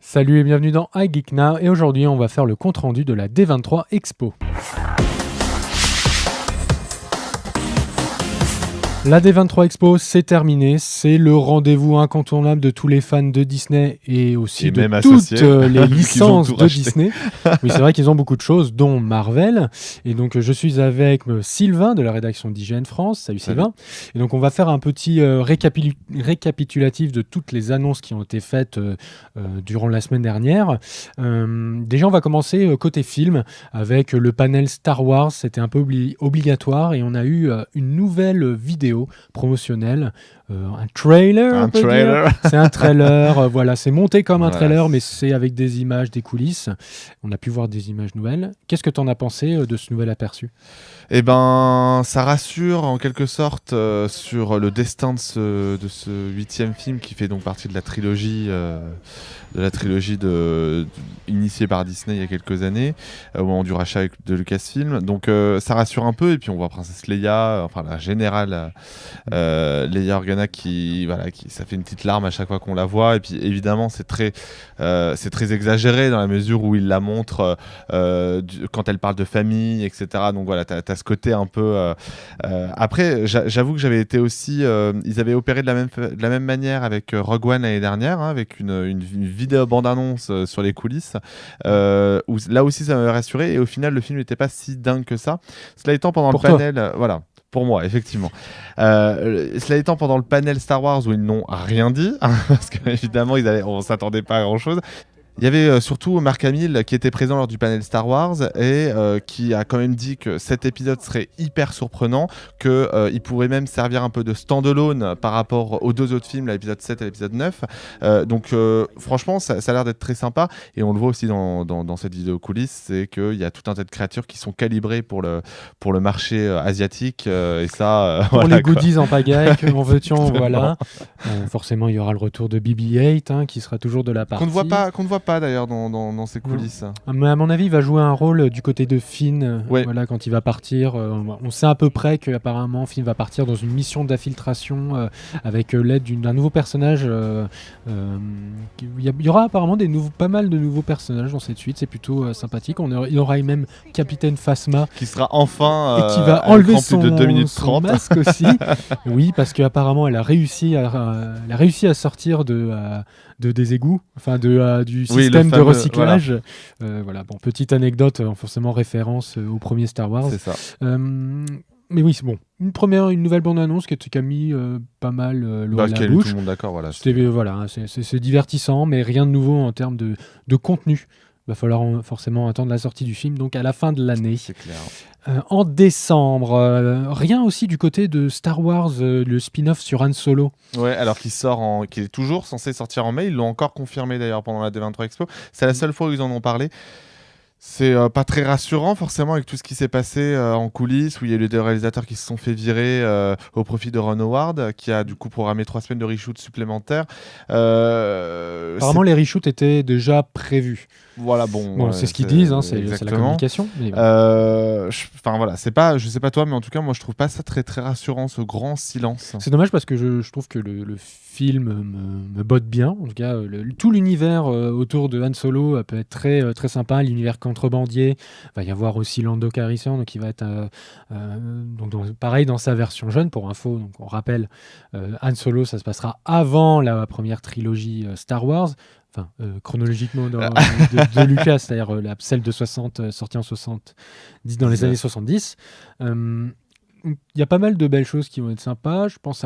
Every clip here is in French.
Salut et bienvenue dans iGeekNow et aujourd'hui on va faire le compte rendu de la D23 Expo. La D23 Expo, c'est terminé, c'est le rendez-vous incontournable de tous les fans de Disney et aussi de toutes les licences de Disney. Oui, c'est vrai qu'ils ont beaucoup de choses, dont Marvel. Et donc je suis avec Sylvain de la rédaction d'IGN France. Salut Sylvain. Et donc on va faire un petit récapitulatif de toutes les annonces qui ont été faites durant la semaine dernière. Déjà on va commencer côté film avec le panel Star Wars, c'était un peu obligatoire et on a eu une nouvelle vidéo promotionnel, un trailer. C'est un trailer, voilà, c'est monté comme un trailer, mais c'est avec des images, des coulisses. On a pu voir des images nouvelles. Qu'est-ce que tu en as pensé de ce nouvel aperçu ? Eh ben, ça rassure en quelque sorte sur le destin de ce 8e film qui fait donc partie de la trilogie initiée par Disney il y a quelques années au moment du rachat de Lucasfilm. Donc ça rassure un peu, et puis on voit Princesse Leia, enfin la générale Leia Organa qui ça fait une petite larme à chaque fois qu'on la voit, et puis évidemment c'est très exagéré dans la mesure où il la montre quand elle parle de famille, etc. Donc voilà, t'as ce côté un peu après j'avoue que j'avais été aussi ils avaient opéré de la même manière avec Rogue One l'année dernière, hein, avec une vidéo bande-annonce sur les coulisses où là aussi ça m'avait rassuré, et au final le film n'était pas si dingue que ça. Cela étant, pendant le panel voilà, pour moi, effectivement. Cela étant, pendant le panel Star Wars où ils n'ont rien dit, parce qu'évidemment, on ne s'attendait pas à grand-chose, il y avait surtout Mark Hamill qui était présent lors du panel Star Wars et qui a quand même dit que cet épisode serait hyper surprenant, qu'il pourrait même servir un peu de stand-alone par rapport aux deux autres films, l'épisode 7 et l'épisode 9. Donc franchement, ça a l'air d'être très sympa, et on le voit aussi dans cette vidéo coulisses, c'est qu'il y a tout un tas de créatures qui sont calibrées pour le marché asiatique, et ça... pour voilà, les goodies en pagaille, que en veux-tu, voilà. Forcément, il y aura le retour de BB-8 hein, qui sera toujours de la partie. Qu'on ne voit pas d'ailleurs dans ces coulisses. Mais à mon avis, il va jouer un rôle du côté de Finn, voilà, quand il va partir. On sait à peu près qu'apparemment Finn va partir dans une mission d'infiltration avec l'aide d'un nouveau personnage. Il y aura apparemment pas mal de nouveaux personnages dans cette suite, c'est plutôt sympathique. Il y aura même Capitaine Phasma qui sera enfin et qui va enlever son, de 2 minutes 30. Son masque aussi. Oui, parce qu'apparemment elle a réussi à sortir des égouts, enfin du système de recyclage. Voilà. Voilà, bon, petite anecdote, forcément référence au premier Star Wars. C'est ça. Mais oui, c'est bon. Une nouvelle bande-annonce qui a mis pas mal l'eau à la bouche. Tout le monde d'accord, voilà. C'est divertissant, mais rien de nouveau en termes de contenu. Il va falloir forcément attendre la sortie du film, donc à la fin de l'année. C'est clair. En décembre, rien aussi du côté de Star Wars, le spin-off sur Han Solo. Ouais, alors qu'il est toujours censé sortir en mai. Ils l'ont encore confirmé d'ailleurs pendant la D23 Expo. C'est la seule fois où ils en ont parlé. C'est pas très rassurant forcément avec tout ce qui s'est passé en coulisses, où il y a eu des réalisateurs qui se sont fait virer au profit de Ron Howard, qui a du coup programmé 3 semaines de reshoot supplémentaires. Apparemment les reshoots étaient déjà prévus. Voilà, bon c'est ce qu'ils disent, hein, c'est la communication. Mais voilà, je sais pas toi, mais en tout cas moi je trouve pas ça très très rassurant, ce grand silence. C'est dommage parce que je trouve que le film me botte bien. En tout cas, tout l'univers autour de Han Solo peut être très très sympa. L'univers contrebandier, il va y avoir aussi Lando Calrissian, donc il va être pareil dans sa version jeune. Pour info, donc on rappelle, Han Solo, ça se passera avant la première trilogie Star Wars. Enfin, chronologiquement de Lucas, c'est-à-dire celle de 60, sortie en 70, dans les années 70. Il y a pas mal de belles choses qui vont être sympas. Je pense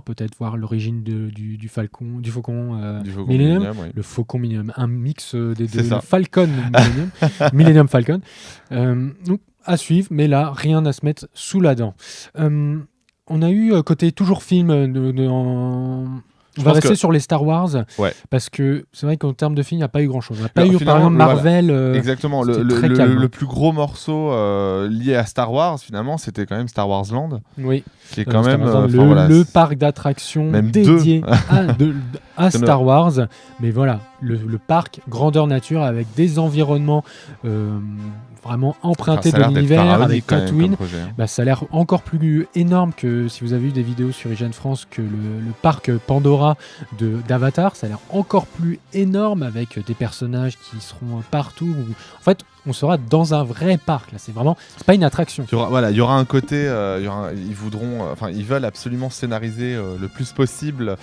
peut-être voir l'origine du Faucon Millennium, le Faucon Millennium, un mix des deux, le Falcon Millennium Falcon. Donc, à suivre, mais là, rien à se mettre sous la dent. On a eu côté toujours film on va rester sur les Star Wars, parce que c'est vrai qu'en termes de film, il n'y a pas eu grand-chose. On n'a pas eu, par exemple, Marvel. Exactement. Le plus gros morceau lié à Star Wars, finalement, c'était quand même Star Wars Land. Oui. Qui est quand même le parc d'attractions dédié à Star Wars. Mais voilà, le parc grandeur nature avec des environnements vraiment empruntés Ça a de l'air d'être l'univers pharaonique avec quand même Tatooine. comme projet, hein. Bah, ça a l'air encore plus énorme que si vous avez vu des vidéos sur IGN France que le parc Pandora d'Avatar. Ça a l'air encore plus énorme avec des personnages qui seront partout. En fait, on sera dans un vrai parc. Là, c'est pas une attraction. Il y aura un côté, ils veulent absolument scénariser le plus possible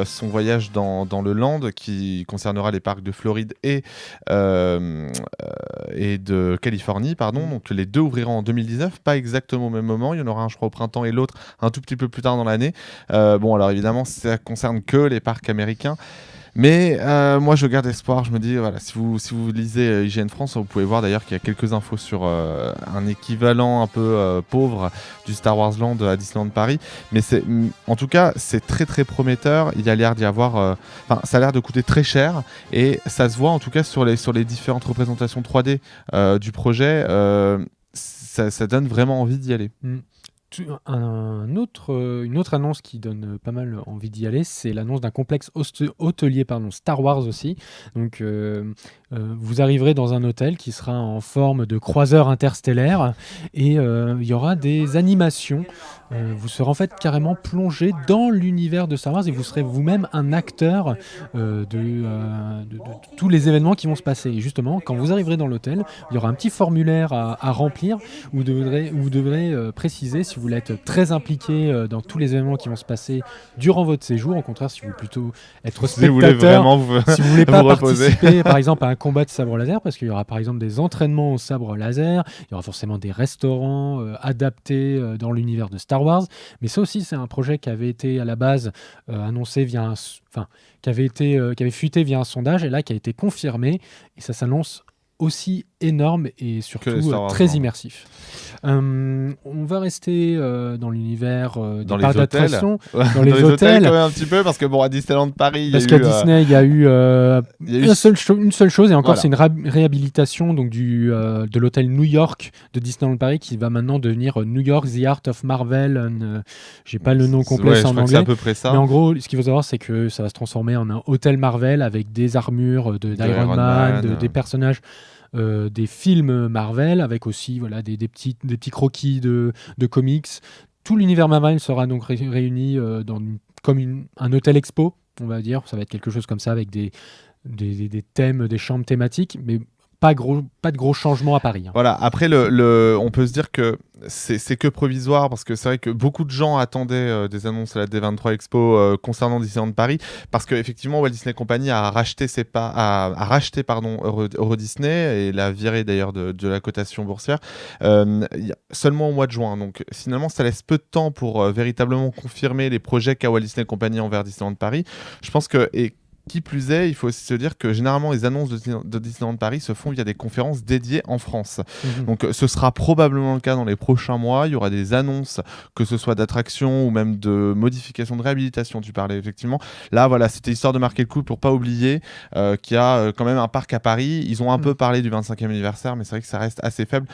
son voyage dans le land qui concernera les parcs de Floride et de Californie, pardon. Donc les deux ouvriront en 2019, pas exactement au même moment. Il y en aura un, je crois, au printemps et l'autre un tout petit peu plus tard dans l'année. Alors évidemment, ça concerne que les parcs américains. Mais moi je garde espoir, je me dis voilà, si vous lisez IGN France, vous pouvez voir d'ailleurs qu'il y a quelques infos sur un équivalent un peu pauvre du Star Wars Land à Disneyland Paris, mais en tout cas c'est très très prometteur. Il y a l'air d'y avoir ça a l'air de coûter très cher et ça se voit en tout cas sur les différentes représentations 3D du projet, ça donne vraiment envie d'y aller. Une autre annonce qui donne pas mal envie d'y aller, c'est l'annonce d'un complexe hôtelier Star Wars aussi. Donc vous arriverez dans un hôtel qui sera en forme de croiseur interstellaire et il y aura des animations. Vous serez en fait carrément plongé dans l'univers de Star Wars et vous serez vous-même un acteur de tous les événements qui vont se passer. Et justement, quand vous arriverez dans l'hôtel, il y aura un petit formulaire à remplir où vous devrez préciser si vous voulez être très impliqué dans tous les événements qui vont se passer durant votre séjour. Au contraire, si vous voulez plutôt être Si vous voulez spectateur, vraiment si vous voulez pas vous reposer. participer par exemple à un combat de sabre laser, parce qu'il y aura par exemple des entraînements au sabre laser, il y aura forcément des restaurants adaptés dans l'univers de Star Wars, mais ça aussi c'est un projet qui avait été à la base annoncé qui avait fuité via un sondage et là qui a été confirmé et ça s'annonce aussi énorme et surtout très immersif. On va rester dans l'univers des parcs d'attractions, dans les hôtels quand même un petit peu parce que à Disneyland Paris, Disney il y a eu une seule chose et encore c'est une réhabilitation donc de l'hôtel New York de Disneyland Paris qui va maintenant devenir New York The Art of Marvel. J'ai pas le nom complet en anglais. C'est à peu près ça. Mais en gros, ce qu'il faut savoir c'est que ça va se transformer en un hôtel Marvel avec des armures d'Iron Man, des personnages. Des films Marvel avec aussi des petits croquis de comics. Tout l'univers Marvel sera donc réuni comme un hôtel expo, on va dire. Ça va être quelque chose comme ça avec des thèmes, des chambres thématiques, mais pas de gros changements à Paris. Voilà, après on peut se dire que c'est que provisoire parce que c'est vrai que beaucoup de gens attendaient des annonces à la D23 Expo concernant Disneyland Paris parce qu'effectivement Walt Disney Company a racheté Euro Disney et l'a viré d'ailleurs de la cotation boursière seulement au mois de juin. Donc finalement ça laisse peu de temps pour véritablement confirmer les projets qu'a Walt Disney Company envers Disneyland Paris. Je pense que qui plus est, il faut aussi se dire que généralement les annonces de Disneyland Paris se font via des conférences dédiées en France. Donc ce sera probablement le cas dans les prochains mois. Il y aura des annonces, que ce soit d'attractions ou même de modifications de réhabilitation, tu parlais effectivement. Là voilà, c'était histoire de marquer le coup pour pas oublier qu'il y a quand même un parc à Paris. Ils ont un peu parlé du 25e anniversaire, mais c'est vrai que ça reste assez faible.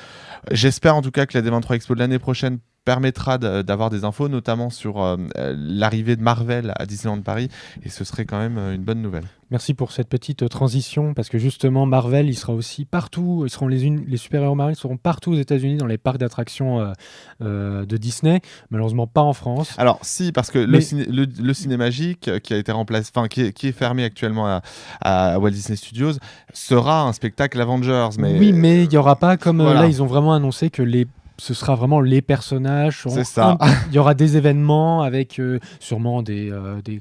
J'espère en tout cas que la D23 Expo de l'année prochaine permettra d'avoir des infos, notamment sur l'arrivée de Marvel à Disneyland Paris, et ce serait quand même une bonne nouvelle. Merci pour cette petite transition, parce que justement Marvel, il sera aussi partout, les super-héros Marvel seront partout aux États-Unis dans les parcs d'attractions de Disney, malheureusement pas en France. Alors si, parce que le Cinémagique qui a été remplacé, qui est fermé actuellement à Walt Disney Studios, sera un spectacle Avengers. Oui, mais il n'y aura pas comme là, ils ont vraiment annoncé que ce sera vraiment les personnages. C'est ça. Il y aura des événements avec sûrement des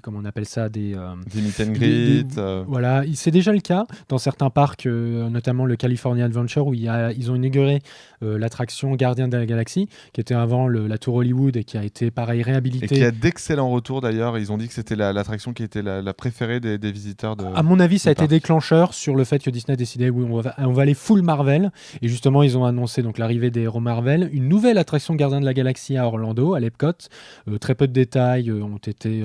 comment on appelle ça, des meet and greet. Voilà, c'est déjà le cas dans certains parcs, notamment le California Adventure où ils ont inauguré l'attraction Gardien de la Galaxie, qui était avant la Tour Hollywood et qui a été pareil réhabilitée. Et qui a d'excellents retours d'ailleurs. Ils ont dit que c'était l'attraction qui était la préférée des visiteurs. À mon avis, ça a été déclencheur sur le fait que Disney a décidé on va aller full Marvel. Et justement, ils ont annoncé donc l'arrivée des héros Marvel. Une nouvelle attraction Gardien de la Galaxie à Orlando, à l'Epcot. Très peu de détails ont été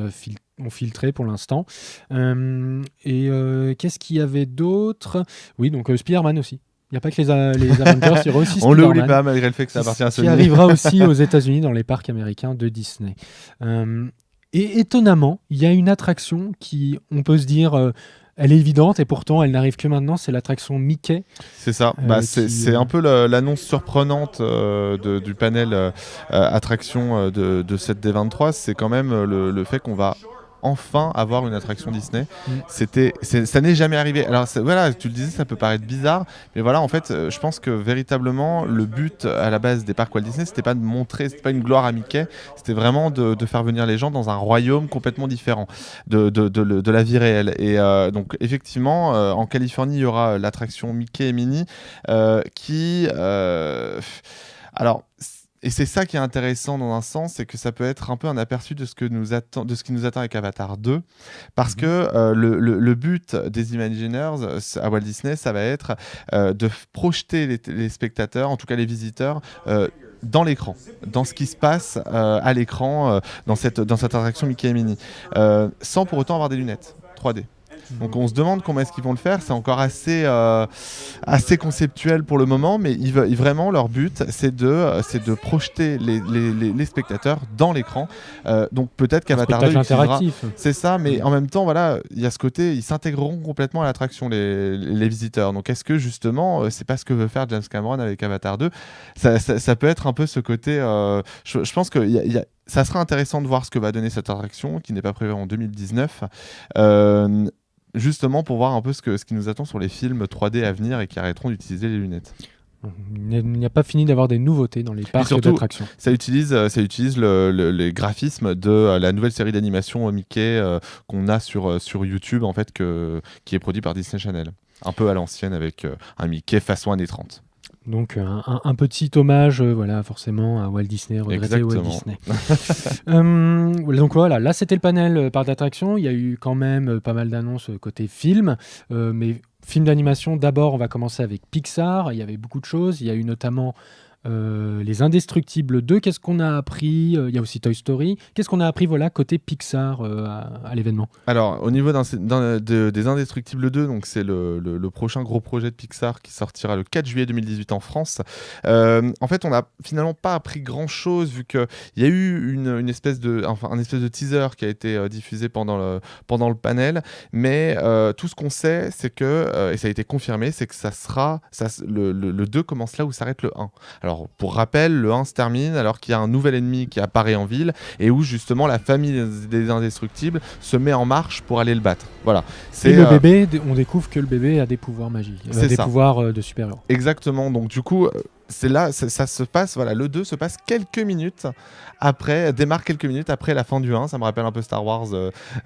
filtrés pour l'instant. Qu'est-ce qu'il y avait d'autre ? Oui, donc Spider-Man aussi. Il n'y a pas que les Avengers, il y aura aussi Spider-Man. On ne l'oublie pas malgré le fait que ça appartient à Sony. Qui arrivera aussi aux États-Unis dans les parcs américains de Disney. Et étonnamment, il y a une attraction qui, on peut se dire, Elle est évidente et pourtant elle n'arrive que maintenant, c'est l'attraction Mickey. C'est ça. C'est un peu l'annonce surprenante du panel attraction de cette D23. C'est quand même le fait qu'on va enfin avoir une attraction Disney. Ça n'est jamais arrivé. Alors voilà, tu le disais, ça peut paraître bizarre, mais voilà, en fait, je pense que véritablement le but à la base des parcs Walt Disney, c'était pas de montrer, c'était pas une gloire à Mickey, c'était vraiment de faire venir les gens dans un royaume complètement différent de la vie réelle. Et donc effectivement, en Californie, il y aura l'attraction Mickey et Minnie qui alors, et c'est ça qui est intéressant dans un sens, c'est que ça peut être un peu un aperçu de ce qui nous attend avec Avatar 2, parce que le but des Imagineers à Walt Disney, ça va être de projeter les spectateurs, en tout cas les visiteurs, dans l'écran, dans ce qui se passe à l'écran, dans cette attraction Mickey et Minnie, sans pour autant avoir des lunettes 3D. Donc on se demande comment est-ce qu'ils vont le faire, c'est encore assez conceptuel pour le moment, mais vraiment leur but c'est de projeter les spectateurs dans l'écran. Donc peut-être qu'Avatar 2 interactif. C'est ça, mais en même temps voilà, il y a ce côté, ils s'intégreront complètement à l'attraction les visiteurs. Donc est-ce que justement c'est pas ce que veut faire James Cameron avec Avatar 2 ? Ça peut être un peu ce côté, je pense que ça sera intéressant de voir ce que va donner cette attraction qui n'est pas prévue en 2019. Justement pour voir un peu ce qui nous attend sur les films 3D à venir et qui arrêteront d'utiliser les lunettes. Il n'y a pas fini d'avoir des nouveautés dans les parcs d'attractions. Ça utilise les graphismes de la nouvelle série d'animation Mickey qu'on a sur YouTube en fait, qui est produit par Disney Channel. Un peu à l'ancienne avec un Mickey façon années 30. Donc un petit hommage, voilà, forcément à Walt Disney, regretté Walt Disney. Donc voilà, là c'était le panel parc d'attractions. Il y a eu quand même pas mal d'annonces côté film, mais film d'animation. D'abord, on va commencer avec Pixar. Il y avait beaucoup de choses. Il y a eu notamment Les Indestructibles 2. Qu'est-ce qu'on a appris ? Il y a aussi Toy Story. Qu'est-ce qu'on a appris côté Pixar à l'événement ? Alors, au niveau des Indestructibles 2, donc c'est le prochain gros projet de Pixar qui sortira le 4 juillet 2018 en France. En fait, on n'a finalement pas appris grand-chose vu qu'il y a eu un espèce de teaser qui a été diffusé pendant le panel. Mais tout ce qu'on sait, c'est que, et ça a été confirmé, c'est que le 2 commence là où s'arrête le 1. Alors, pour rappel, le 1 se termine alors qu'il y a un nouvel ennemi qui apparaît en ville et où justement la famille des Indestructibles se met en marche pour aller le battre. Voilà. Et le bébé, on découvre que le bébé a des pouvoirs magiques, des pouvoirs de super-héros. Exactement. Donc du coup, c'est là, ça se passe. Voilà, le 2 se passe démarre quelques minutes après la fin du 1. Ça me rappelle un peu Star Wars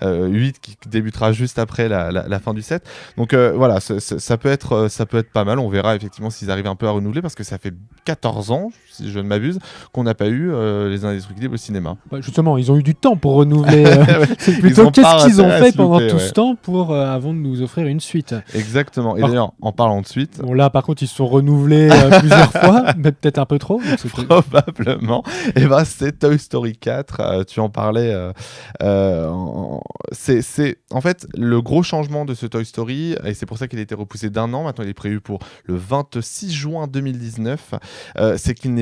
8 qui débutera juste après la fin du 7. Donc voilà, ça peut être pas mal. On verra effectivement s'ils arrivent un peu à renouveler parce que ça fait 14 ans, si je ne m'abuse, qu'on n'a pas eu les Indestructibles au cinéma. Bah justement, ils ont eu du temps pour renouveler. C'est plutôt qu'est-ce qu'ils ont fait pendant tout ce temps avant de nous offrir une suite. Exactement. Et d'ailleurs, en parlant de suite... Bon là, par contre, ils se sont renouvelés plusieurs fois, mais peut-être un peu trop. Probablement. Et ben, c'est Toy Story 4. Tu en parlais. C'est en fait le gros changement de ce Toy Story, et c'est pour ça qu'il a été repoussé d'1 an. Maintenant, il est prévu pour le 26 juin 2019. C'est qu'il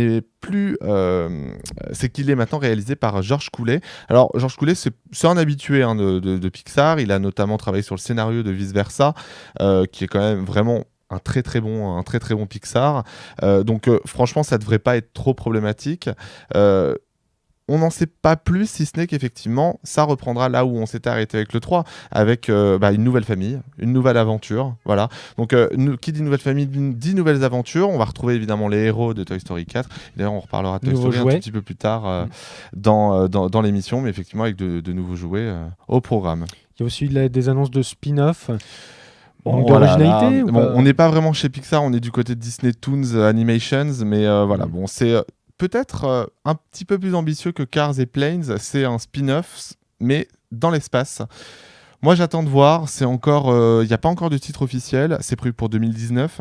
est maintenant réalisé par Georges Coulet. Alors, Georges Coulet, c'est un habitué de Pixar. Il a notamment travaillé sur le scénario de Vice Versa, qui est quand même vraiment un très très bon Pixar. Donc franchement, ça devrait pas être trop problématique. On n'en sait pas plus, si ce n'est qu'effectivement, ça reprendra là où on s'était arrêté avec le 3, avec une nouvelle famille, une nouvelle aventure. Voilà. Donc, qui dit nouvelle famille, dit nouvelles aventures. On va retrouver évidemment les héros de Toy Story 4. D'ailleurs, on reparlera de Toy Story un tout petit peu plus tard dans l'émission, mais effectivement, avec de nouveaux jouets au programme. Il y a aussi des annonces de spin-off. D'originalité on n'est pas vraiment chez Pixar, on est du côté de Disney Toons Animations, mais voilà, bon, c'est peut-être un petit peu plus ambitieux que Cars et Planes. C'est un spin-off, mais dans l'espace. Moi, j'attends de voir. C'est encore, il n'y a pas encore de titre officiel. C'est prévu pour 2019.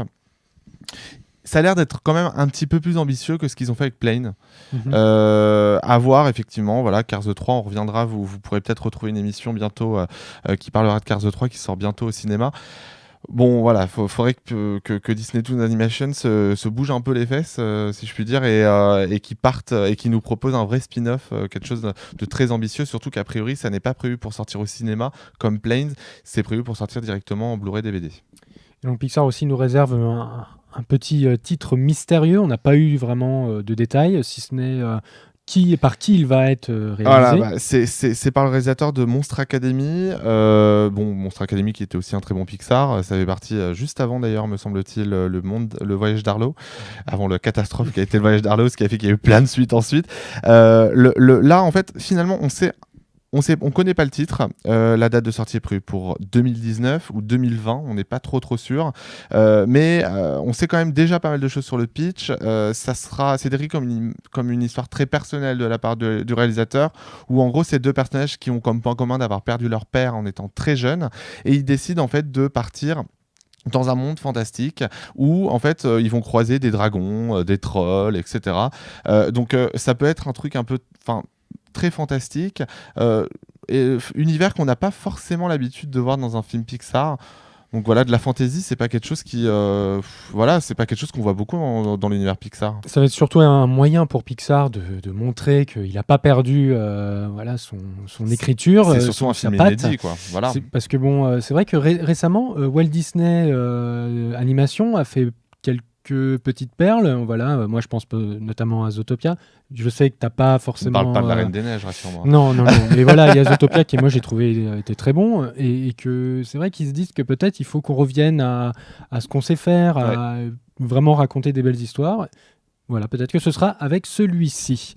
Ça a l'air d'être quand même un petit peu plus ambitieux que ce qu'ils ont fait avec Plane. À voir, effectivement. Voilà, Cars 3, on reviendra. Vous pourrez peut-être retrouver une émission bientôt qui parlera de Cars 3 qui sort bientôt au cinéma. Bon, voilà, faudrait que Disney Toon Animation se bouge un peu les fesses, si je puis dire, et qu'ils partent et qu'ils nous proposent un vrai spin-off, quelque chose de très ambitieux, surtout qu'a priori, ça n'est pas prévu pour sortir au cinéma comme Planes, c'est prévu pour sortir directement en Blu-ray DVD. Et donc Pixar aussi nous réserve un petit titre mystérieux. On n'a pas eu vraiment de détails, si ce n'est par qui il va être réalisé. Voilà, c'est par le réalisateur de Monster Academy. Monster Academy qui était aussi un très bon Pixar. Ça fait partie juste avant d'ailleurs, me semble-t-il, le Voyage d'Arlo, avant la catastrophe qui a été le Voyage d'Arlo, ce qui a fait qu'il y a eu plein de suites ensuite. Là, en fait, finalement, on connaît pas le titre. La date de sortie est prévue pour 2019 ou 2020. On n'est pas trop sûr. Mais on sait quand même déjà pas mal de choses sur le pitch. C'est décrit comme une histoire très personnelle de la part du réalisateur, où en gros, c'est deux personnages qui ont comme point commun d'avoir perdu leur père en étant très jeunes. Et ils décident en fait de partir dans un monde fantastique où en fait ils vont croiser des dragons, des trolls, etc. Donc ça peut être un truc un peu... très fantastique, et univers qu'on n'a pas forcément l'habitude de voir dans un film Pixar. Donc voilà, de la fantasy, c'est pas quelque chose c'est pas quelque chose qu'on voit beaucoup dans l'univers Pixar. Ça va être surtout un moyen pour Pixar de montrer qu'il n'a pas perdu son écriture. C'est surtout un film inédit, quoi. Voilà. Parce que c'est vrai que récemment, Walt Disney Animation a fait quelques petites perles. Voilà, moi je pense notamment à Zootopia. Je sais que t'as pas forcément. On parle pas de la Reine des Neiges, rassure-moi. Non. Mais voilà, il y a Zootopia qui, moi, j'ai trouvé était très bon, et que c'est vrai qu'ils se disent que peut-être il faut qu'on revienne à ce qu'on sait faire, à vraiment raconter des belles histoires. Voilà, peut-être que ce sera avec celui-ci.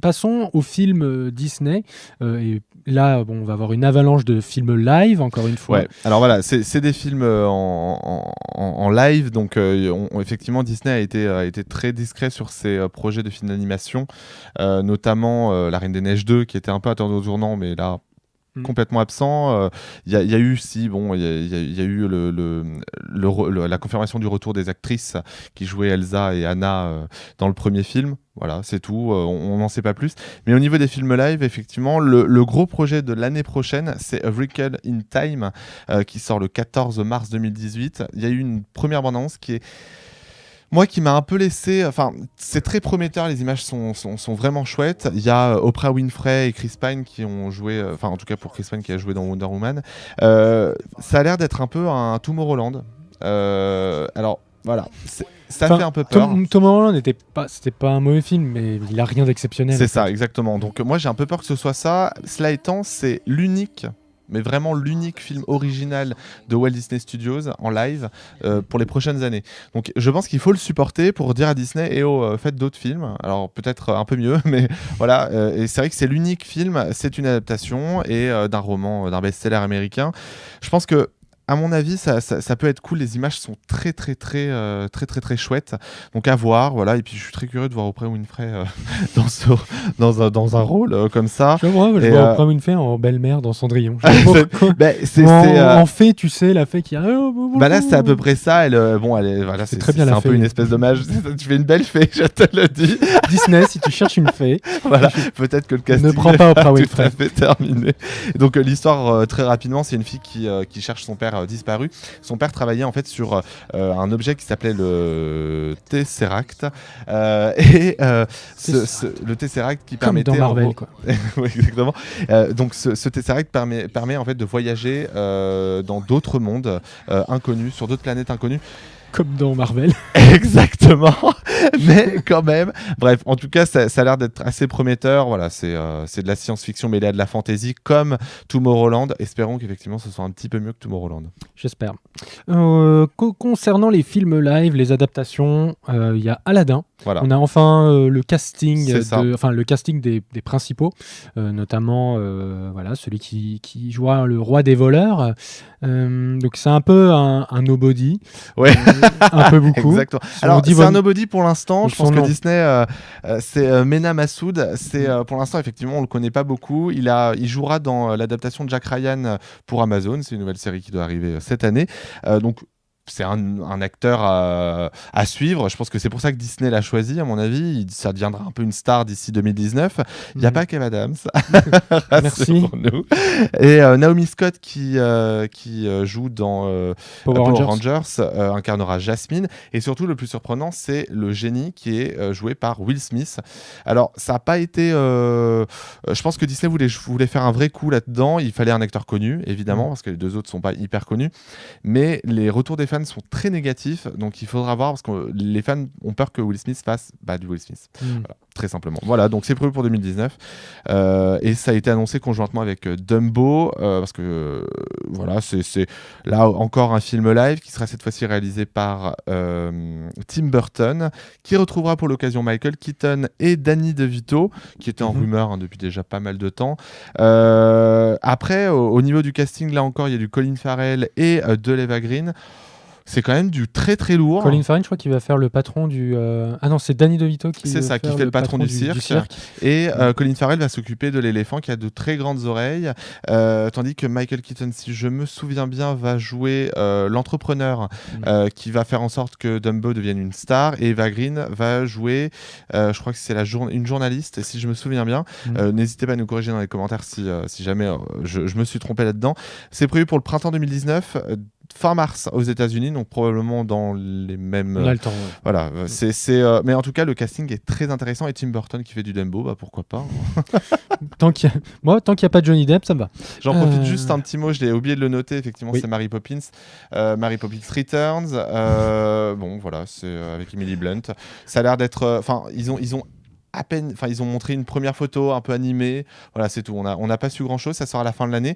Passons aux films Disney. Et là, on va avoir une avalanche de films live, encore une fois. Ouais. Alors voilà, c'est des films en live. Donc effectivement, Disney a été très discret sur ses projets de films d'animation, notamment La Reine des Neiges 2, qui était un peu attendu au tournant, mais là... complètement absent. Il y a eu la confirmation du retour des actrices qui jouaient Elsa et Anna dans le premier film. Voilà, c'est tout. On n'en sait pas plus. Mais au niveau des films live, effectivement, le gros projet de l'année prochaine, c'est A Wrinkle in Time, qui sort le 14 mars 2018. Il y a eu une première bande-annonce qui m'a un peu laissé... Enfin, c'est très prometteur, les images sont vraiment chouettes. Il y a Oprah Winfrey et Chris Pine qui ont joué... en tout cas pour Chris Pine qui a joué dans Wonder Woman. Ça a l'air d'être un peu un Tomorrowland. Alors, voilà. Ça fait un peu peur. Tomorrowland c'était pas un mauvais film, mais il a rien d'exceptionnel. C'est ça, exactement. Donc moi, j'ai un peu peur que ce soit ça. Cela étant, c'est l'unique... mais vraiment l'unique film original de Walt Disney Studios en live pour les prochaines années. Donc je pense qu'il faut le supporter pour dire à Disney faites d'autres films. Alors peut-être un peu mieux, mais voilà. Et c'est vrai que c'est l'unique film, c'est une adaptation d'un roman, d'un best-seller américain. Je pense que à mon avis, ça peut être cool. Les images sont très chouettes. Donc à voir, voilà. Et puis je suis très curieux de voir Oprah Winfrey dans un rôle comme ça. Je vois Oprah Winfrey en belle-mère dans Cendrillon. En fée, tu sais, la fée qui a. Là, c'est à peu près ça. Voilà, c'est très bien la fée. C'est un peu une espèce d'hommage. Tu fais une belle fée, je te le dis. Disney, si tu cherches une fée, voilà, peut-être que le casting ne prend pas Oprah Winfrey. Tout à fait terminé. Donc l'histoire, très rapidement, c'est une fille qui cherche son père disparu. Son père travaillait en fait sur un objet qui s'appelait le Tesseract, le Tesseract qui permettait... Comme dans Marvel, quoi. Oui, exactement. Donc ce Tesseract permet en fait de voyager dans d'autres mondes inconnus, sur d'autres planètes inconnues. Comme dans Marvel. Exactement. Mais quand même. Bref, en tout cas, ça a l'air d'être assez prometteur. Voilà, c'est de la science-fiction mêlée à de la fantasy, comme Tomorrowland. Espérons qu'effectivement, ce soit un petit peu mieux que Tomorrowland. J'espère. Concernant les films live, les adaptations, il y a Aladdin. Voilà. On a enfin le casting des principaux, notamment celui qui jouera le roi des voleurs. Donc c'est un peu un nobody. Ouais. Un peu beaucoup. Exactement. Alors c'est un nobody pour l'instant. Je pense que Disney, c'est Mena Massoud. C'est pour l'instant effectivement on le connaît pas beaucoup. Il jouera dans l'adaptation de Jack Ryan pour Amazon. C'est une nouvelle série qui doit arriver cette année. Donc c'est un acteur à suivre. Je pense que c'est pour ça que Disney l'a choisi, à mon avis. Ça deviendra un peu une star d'ici 2019. Il n'y a pas Kev Adams. Merci. Nous. Et Naomi Scott qui joue dans Power Rangers incarnera Jasmine. Et surtout, le plus surprenant, c'est le génie qui est joué par Will Smith. Alors, ça n'a pas été... je pense que Disney voulait faire un vrai coup là-dedans. Il fallait un acteur connu, évidemment, parce que les deux autres ne sont pas hyper connus. Mais les retours des fans sont très négatifs. Donc, il faudra voir, parce que les fans ont peur que Will Smith fasse du Will Smith. Voilà, très simplement. Voilà, donc c'est prévu pour 2019. Et ça a été annoncé conjointement avec Dumbo, parce que voilà, c'est là encore un film live qui sera cette fois-ci réalisé par Tim Burton, qui retrouvera pour l'occasion Michael Keaton et Danny DeVito, qui était en rumeur depuis déjà pas mal de temps. Après, au niveau du casting, là encore, il y a du Colin Farrell et de l'Eva Green. C'est quand même du très très lourd. Colin Farrell, je crois qu'il va faire le patron du... Ah non, c'est Danny DeVito qui fait le patron du cirque. Et Colin Farrell va s'occuper de l'éléphant qui a de très grandes oreilles. Tandis que Michael Keaton, si je me souviens bien, va jouer l'entrepreneur qui va faire en sorte que Dumbo devienne une star. Et Eva Green va jouer, je crois que c'est une journaliste, si je me souviens bien. N'hésitez pas à nous corriger dans les commentaires si jamais je me suis trompé là-dedans. C'est prévu pour le printemps 2019. Fin mars aux États-Unis, donc probablement dans les mêmes. On a le temps. Voilà, mais en tout cas, le casting est très intéressant et Tim Burton qui fait du Dumbo, pourquoi pas. Tant qu'il n'y a pas de Johnny Depp, ça me va. J'en profite juste un petit mot, je l'ai oublié de le noter. Effectivement, c'est Mary Poppins, Mary Poppins Returns. Bon, voilà, c'est avec Emily Blunt. Ça a l'air d'être. Enfin, ils ont à peine. Enfin, ils ont montré une première photo un peu animée. Voilà, c'est tout. On n'a pas su grand-chose. Ça sort à la fin de l'année.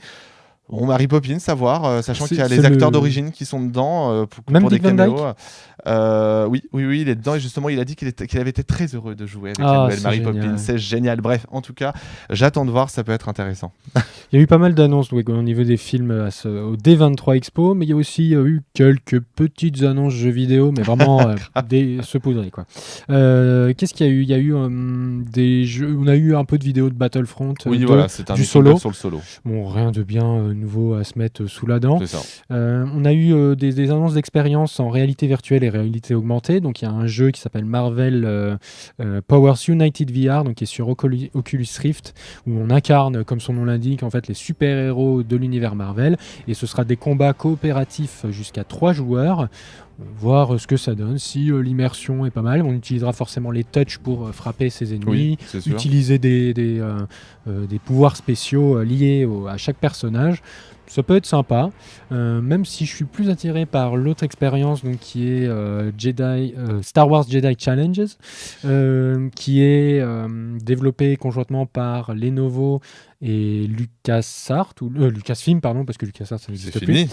Bon, Mary Poppins, savoir, sachant qu'il y a les acteurs d'origine qui sont dedans pour des caméos. Oui, il est dedans et justement, il a dit qu'il avait été très heureux de jouer avec la nouvelle Mary Poppins. C'est génial. Bref, en tout cas, j'attends de voir, ça peut être intéressant. Il y a eu pas mal d'annonces au niveau des films au D23 Expo, mais il y a aussi eu quelques petites annonces jeux vidéo, mais vraiment saupoudrées, quoi. Qu'est-ce qu'il y a eu ? Il y a eu des jeux. On a eu un peu de vidéos de Battlefront. Oui, voilà, c'est un du solo. Sur le solo. Bon, rien de bien nouveau à se mettre sous la dent. C'est ça. On a eu des annonces d'expérience en réalité virtuelle et réalité augmentée. Donc il y a un jeu qui s'appelle Marvel Powers United VR, donc qui est sur Oculus Rift, où on incarne, comme son nom l'indique, en fait les super-héros de l'univers Marvel, et ce sera des combats coopératifs jusqu'à 3 joueurs. Voir ce que ça donne, si l'immersion est pas mal. On utilisera forcément les touches pour frapper ses ennemis, utiliser des pouvoirs spéciaux liés à chaque personnage. Ça peut être sympa, même si je suis plus attiré par l'autre expérience, donc qui est Star Wars Jedi Challenges, qui est développé conjointement par Lenovo et Lucasfilm, pardon, parce que LucasArts ça n'existe plus.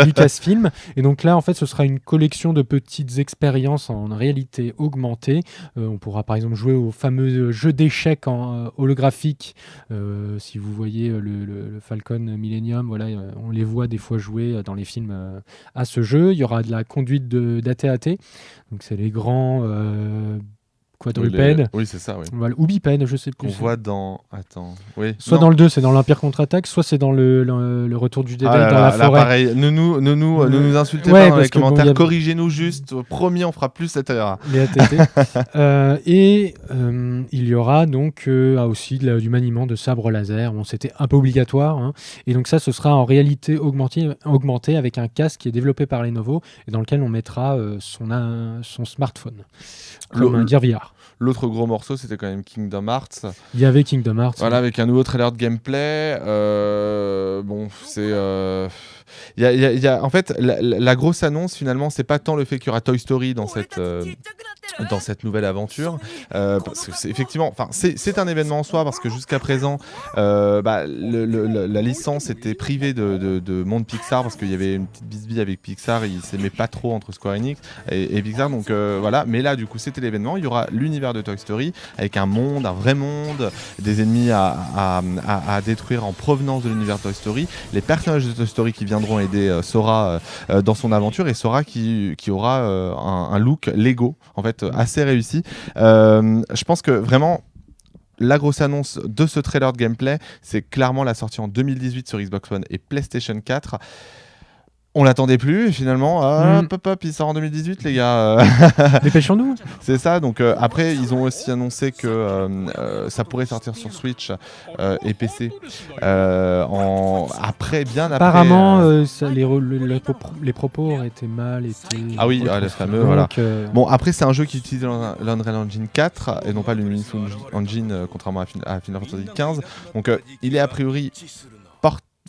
Lucasfilm. Et donc là, en fait, ce sera une collection de petites expériences en réalité augmentée. On pourra par exemple jouer au fameux jeu d'échecs holographique. Si vous voyez le Falcon Millennium, voilà, on les voit des fois jouer dans les films à ce jeu. Il y aura de la conduite d'AT-AT. Donc c'est les grands quadrupèdes. Oui, c'est ça, oui. Voilà, ou bipèdes, je sais plus. On voit dans... Attends, oui. Soit dans le 2, c'est dans l'Empire contre-attaque, soit c'est dans le Retour du Jedi dans la forêt. Là, pareil, ne nous insultez pas dans les commentaires, corrigez-nous juste, promis, on fera plus cette erreur. Les ATT. Et il y aura donc aussi du maniement de sabre laser. Bon, c'était un peu obligatoire. Hein. Et donc ça, ce sera en réalité augmenté avec un casque qui est développé par Lenovo et dans lequel on mettra son smartphone, comme un Gear VR. L'autre gros morceau, c'était quand même Kingdom Hearts. Il y avait Kingdom Hearts. Voilà, avec un nouveau trailer de gameplay. Bon, c'est... en fait, la grosse annonce, finalement, c'est pas tant le fait qu'il y aura Toy Story dans cette nouvelle aventure, parce que effectivement, c'est un événement en soi, parce que jusqu'à présent, la licence était privée de monde Pixar, parce qu'il y avait une petite bisbille avec Pixar, ils s'aimaient pas trop entre Square Enix et Pixar, donc voilà. Mais là, du coup, c'était l'événement. Il y aura l'univers de Toy Story avec un vrai monde, des ennemis à détruire en provenance de l'univers de Toy Story, les personnages de Toy Story qui viendront aider Sora dans son aventure, et Sora qui aura un look Lego en fait assez réussi. Je pense que vraiment la grosse annonce de ce trailer de gameplay, c'est clairement la sortie en 2018 sur Xbox One et PlayStation 4. On l'attendait plus et finalement, hop, il sort en 2018 les gars. Dépêchons-nous. C'est ça, donc après ils ont aussi annoncé que ça pourrait sortir sur Switch et PC bien après. Apparemment, les propos auraient été mal été. Ah oui, les fameux, donc, voilà. Bon, après c'est un jeu qui utilise l'Unreal Engine 4 et non pas l'Unity Engine, contrairement à Final Fantasy XV. Donc il est a priori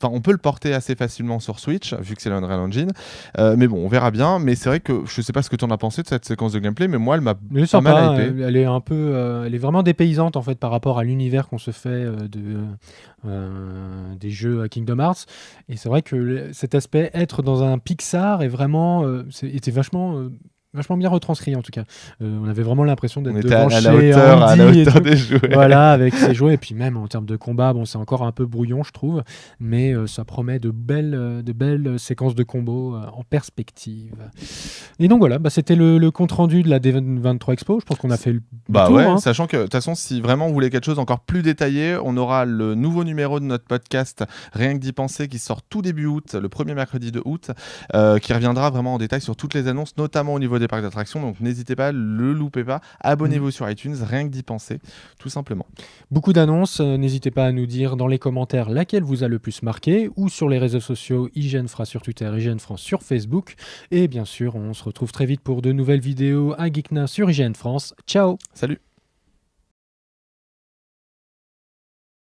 on peut le porter assez facilement sur Switch, vu que c'est l'Unreal Engine. Mais bon, on verra bien. Mais c'est vrai que je sais pas ce que tu en as pensé de cette séquence de gameplay, mais moi, elle m'a pas mal hypé. Elle est un peu, elle est vraiment dépaysante en fait par rapport à l'univers qu'on se fait des jeux à Kingdom Hearts. Et c'est vrai que cet aspect être dans un Pixar est vraiment, était vachement bien retranscrit en tout cas. On avait vraiment l'impression d'être devant à chez la Andy hauteur des jouets. Voilà, avec ses jouets. Et puis même en termes de combat, bon, c'est encore un peu brouillon, je trouve, mais ça promet de belles séquences de combos en perspective. Et donc voilà, c'était le compte rendu de la D23 Expo. Je pense qu'on a fait le tour. Ouais, sachant que de toute façon, si vraiment vous voulez quelque chose encore plus détaillé, on aura le nouveau numéro de notre podcast Rien que d'y penser qui sort tout début août, le premier mercredi de août, qui reviendra vraiment en détail sur toutes les annonces, notamment au niveau des parcs d'attractions. Donc n'hésitez pas, le loupez pas, abonnez-vous sur iTunes, rien que d'y penser, tout simplement. Beaucoup d'annonces, n'hésitez pas à nous dire dans les commentaires laquelle vous a le plus marqué, ou sur les réseaux sociaux IGN Fra sur Twitter, IGN France sur Facebook, et bien sûr on se retrouve très vite pour de nouvelles vidéos à Geekna sur IGN France. Ciao. Salut.